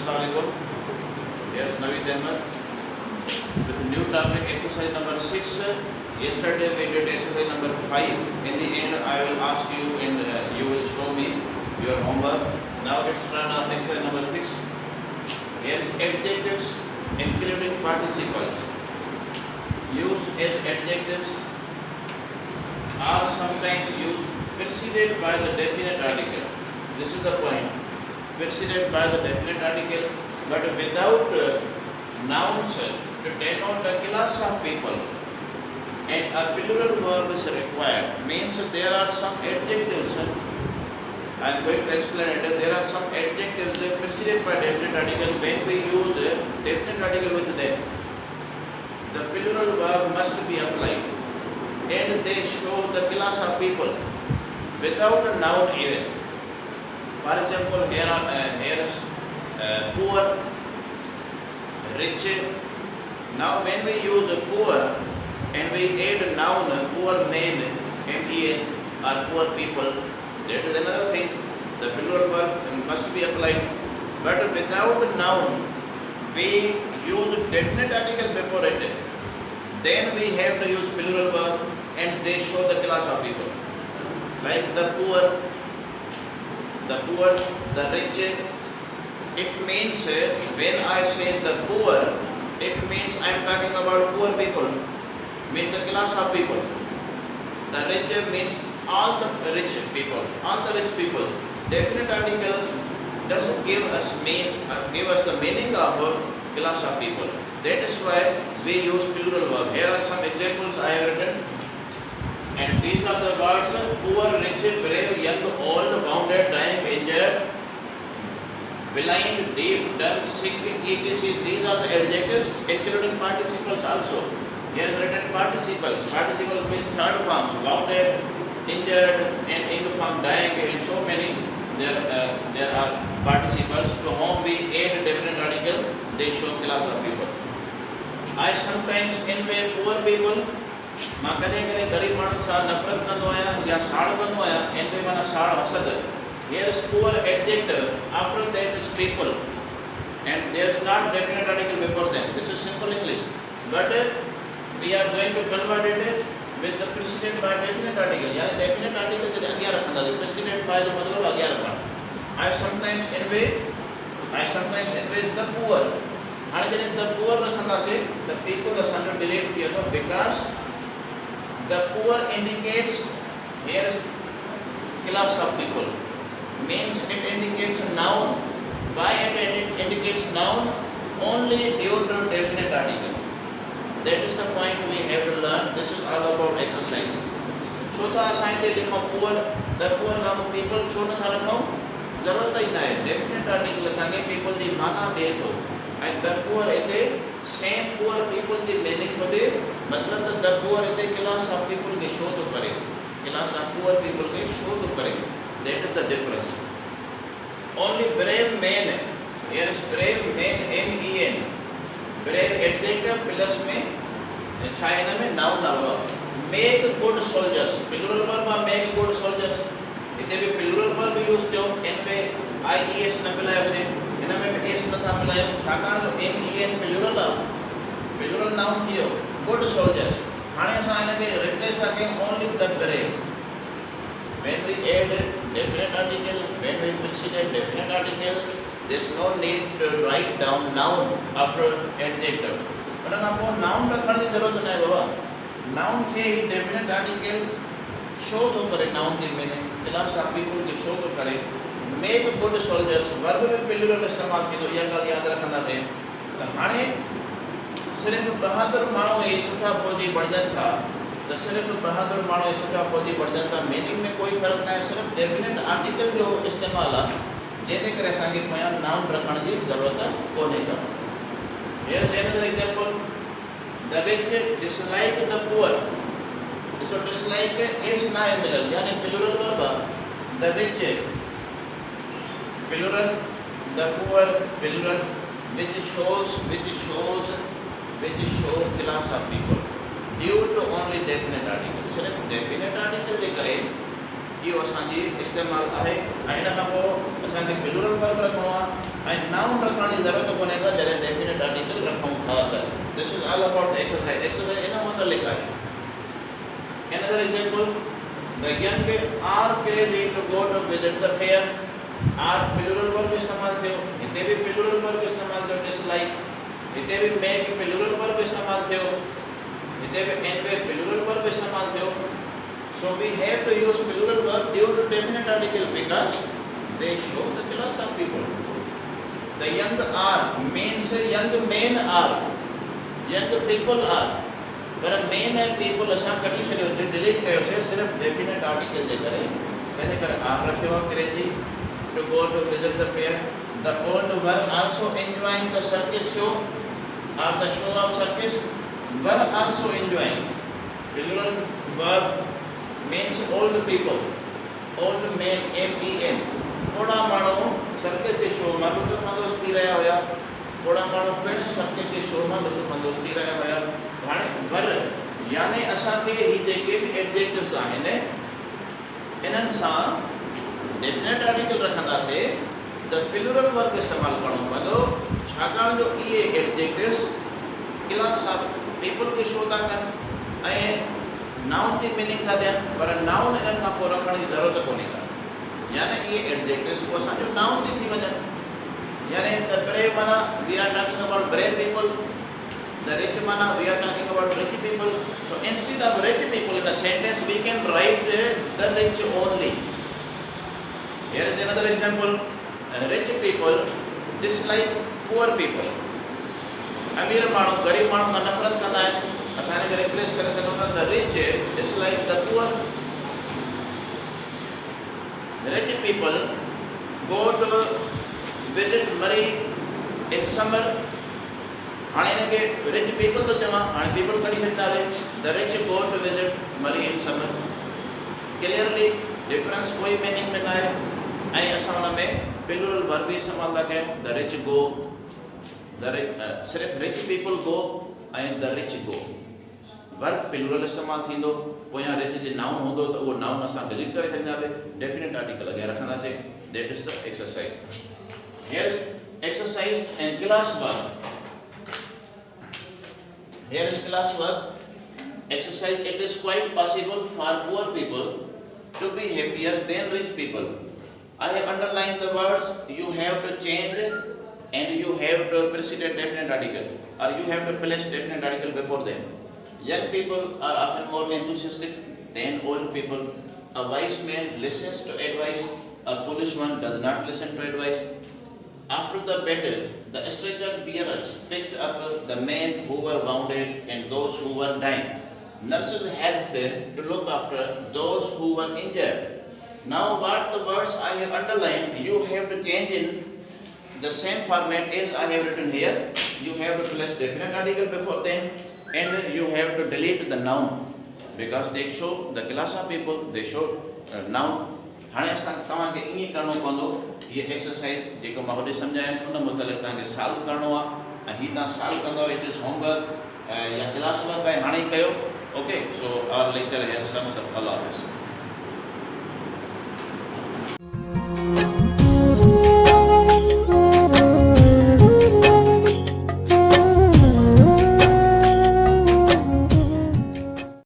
Assalamualaikum. Here's Naveed Ahmed with a new topic, exercise number 6. Yesterday we did exercise number 5. In the end, I will ask you and you will show me your homework. Now let's run on exercise number 6. Here's adjectives including participles. Used as adjectives are sometimes used preceded by the definite article. This is the point. Preceded by the definite article, but without nouns to denote a class of people, and a plural verb is required. Means there are some adjectives. I am going to explain it. There are some adjectives preceded by definite article. When we use a definite article with them, the plural verb must be applied, and they show the class of people without a noun even. For example, here is poor, rich. Now when we use poor and we add a noun, poor man, M-E-N, or poor people, that is another thing. The plural verb must be applied. But without a noun, we use definite article before it. Then we have to use plural verb and they show the class of people. Like the poor, the rich. It means when I say the poor, it means I am talking about poor people, means the class of people. The rich means all the rich people, Definite article doesn't give us the meaning of class of people. That is why we use plural verb. Here are some examples I have written. And these are the words: poor, rich, brave, young, old, wounded, dying, injured, blind, deaf, dumb, sick, etc. These are the adjectives including participles also. Here is written participles. Participles means third forms: wounded, injured, and in form dying, and so many. There are participles to whom we add a definite article. They show class of people. I sometimes envy poor people. मां कदे कदे गरीब माण्हुनि सां नफ़रत कंदो आहियां या साड़ कंदो आहियां. एनवे माना साड़, हसद. Here is poor adjective, after that is people, and there is not definite article before them. This is simple English, but we are going to convert it with the preceded by definite article. यानी definite article जब आगे रखना है, preceded by जो मतलब आगे रखना. I sometimes envy the poor. हालांकि the poor रखना से the people असांजो delete किया तो because the poor indicates here is class of people, means it indicates a noun. Why it indicates noun? Only due to definite article. That is the point we have to learn. This is all about exercise. छोटा assign दे लिखो poor, the poor नाम people छो न था रखो जरूरत ही ना है. Definite article असांगे people दी माना दे तो, and the poor इते same poor people दी meaning को दे. मतलब the poor इते class of people के show तो करे, class of poor people के show तो करे. That is the difference. Only brave man, here is brave man, M-E-N. Brave adjective plus में China में noun आवा. Make good soldiers. Plural verb में make good soldiers. इते भी plural verb use क्यों? इनमें I-E-S न मिलाया उसे, इनमें भी S न था मिलाया. छाकान जो M-E-N plural noun कियो. Good soldiers. हाने असां इनके replace करके only the brave. When we add definite article, when we precede definite article, there is no need to write down noun after adjective. पर आपको noun रखने की जरूरत नहीं बाबा. Noun के ही definite article show तो करे, noun के meaning class of people के show तो करे. Make good soldiers verb में plural इस्तेमाल की तो यह गल याद रखना है. तो हाने सिर्फ बहादुर मानो ये सुठा फौजी बढ़जन था. तो सिर्फ बहादुर मानो ये सुठा फौजी बढ़जन था मीनिंग में कोई फर्क नहीं. सिर्फ डेफिनेट आर्टिकल जो इस्तेमाल है जैसे करे असांखे पोयां नाउन रखण जी ज़रूरत कोन्हे का. Here is another example. The rich dislike the poor. So dislike is ना मिलल यानी plural verb. The rich plural, the poor plural, which show class of people due to only definite article. सिर्फ definite article जे करे इहो असांजी इस्तेमाल आहे. ऐं इन खां पोइ असांखे plural verb रखणो आहे. ऐं नाउन रखण जी ज़रूरत कोन्हे का जॾहिं डेफिनेट आर्टिकल रखूं था त this is all about exercise इन मुतलिक़ आहे Another example, the young are crazy to go to visit the fair. Are plural verb इस्तेमाल थियो, हिते भी plural verb इस्तेमाल थियो dislike, हिते भी make plural verb इस्तेमाल थियो, हिते भी envy plural verb इस्तेमाल थियो. So we have to use plural verb due to definite article because they show the class of people. The young are means young men are, young people are. पर main है people असां कढी छॾियोसीं delete कयोसीं सिर्फ़ definite article जे करे तंहिंजे करे आप रखियो आहे crazy to go to visit the fair the old were also enjoying the circus show or the show of circus were also enjoying plural verb means old people old man MEN थोड़ा माण्हू circus जे show मां लुत्फ़ थी रहिया हुया थोड़ा माण्हू पिणु सर्कस जे शो मां लुत्फ़ थी रहिया हुया हाणे वर यानी असांखे ही जेके भी एडजेक्टिव्स आहिनि इन्हनि सां डेफिनेट आर्टिकल रखंदासीं त प्लूरल वर्ब इस्तेमालु करणो पवंदो छाकाणि जो इहे एडजेक्टिव्स क्लास ऑफ पीपल खे शो था कनि ऐं नाउन जी मीनिंग था ॾियनि पर नाउन इन्हनि खां पोइ रखण जी ज़रूरत कोन्हे का यानी इहे एडजेक्टिव्स पोइ असांजो नाउन थी वञनि यानी द ब्रेव माना we are talking about brave people The rich mana we are talking about rich people. So instead of rich people in a sentence we can write the rich only. Here is another example. Rich people dislike poor people. अमीर माण्हू गरीब माण्हू खां नफ़रत कंदा आहिनि असां हिन खे रिप्लेस करे सघूं था the rich dislike the poor. Rich people go to visit Murray in summer. हाणे इनके रिच पीपल तो चवां हाणे पीपल कढी छॾींदासीं the rich go to visit Murree in summer clearly difference कोई मीनिंग में ना है ऐं असां हुन में प्लूरल वर्ब भी इस्तेमाल था कयूं द रिच गो सिर्फ़ रिच पीपल गो ऐं the rich go verb plural इस्तेमाल थींदो पोयां रिच जे नाउन हूंदो त उहो नाउन असां डिलीट करे छॾींदासीं डेफिनेट आर्टिकल अॻियां रखंदासीं that is the exercise here is exercise and class work Here is class work. Exercise. It is quite possible for poor people to be happier than rich people. I have underlined the words. You have to change and you have to precede definite article, or you have to place definite article before them. Young people are often more enthusiastic than old people. A wise man listens to advice. A foolish one does not listen to advice. After the battle, the stretcher bearers picked up the men who were wounded and those who were dying. Nurses helped to look after those who were injured. Now, what the words I have underlined, you have to change in the same format as I have written here. You have to place definite article before them, and you have to delete the noun because they show the class of people. They show noun. हाणे असां तव्हांखे ईअं करिणो पवंदो हीअ exercise जेको मां होॾे सम्झायमि उन मुतालिक़ तव्हांखे सॉल्व करिणो आहे ऐं हीअ तव्हां सॉल्व कंदव इट इज़ होमवर्क या क्लास वर्क आहे हाणे ई कयो okay so our lecture has some अल्लाह हाफ़िज़